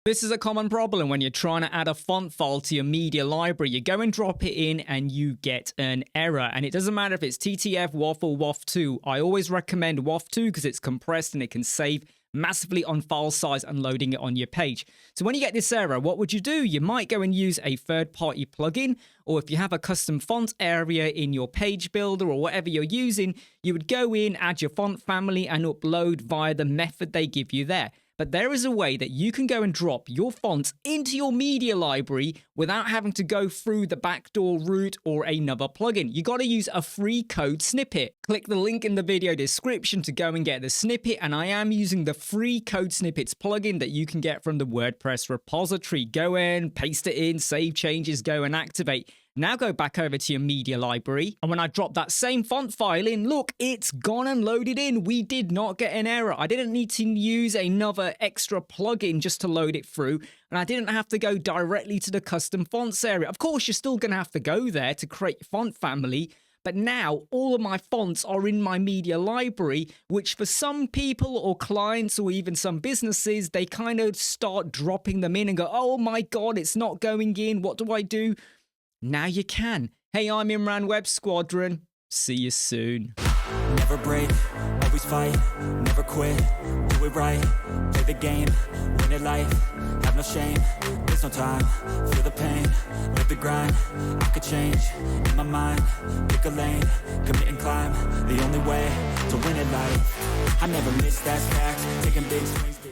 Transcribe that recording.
This is a common problem when you're trying to add a font file to your media library. You go and drop it in and you get an error. And it doesn't matter if it's TTF, Woff, or Woff2. I always recommend Woff2 because it's compressed and it can save massively on file size and loading it on your page. So when you get this error, what would you do? You might go and use a third-party plugin, or if you have a custom font area in your page builder or whatever you're using, you would go in, add your font family, and upload via the method they give you there. But there is a way that you can go and drop your fonts into your media library without having to go through the backdoor route or another plugin. You got to use a free code snippet. Click the link in the video description to go and get the snippet, and I am using the free code snippets plugin that you can get from the WordPress repository. Go in, paste it in, save changes, go and activate. Now go back over to your media library, and when I drop that same font file in, look, it's gone and loaded in. We did not get an error. I didn't need to use another extra plugin just to load it through, and I didn't have to go directly to the custom fonts area. Of course, you're still going to have to go there to create your font family, but now all of my fonts are in my media library, which for some people or clients or even some businesses, they kind of start dropping them in and go, oh my God, it's not going in. What do I do? Now you can. Hey, I'm Imran, Web Squadron. See you soon. Never break, always fight, never quit, do it right, play the game, win it life, have no shame, there's no time, feel the pain, live the grind, I could change, in my mind, pick a lane, commit and climb, the only way to win it life, I never miss, that's fact, taking big swings.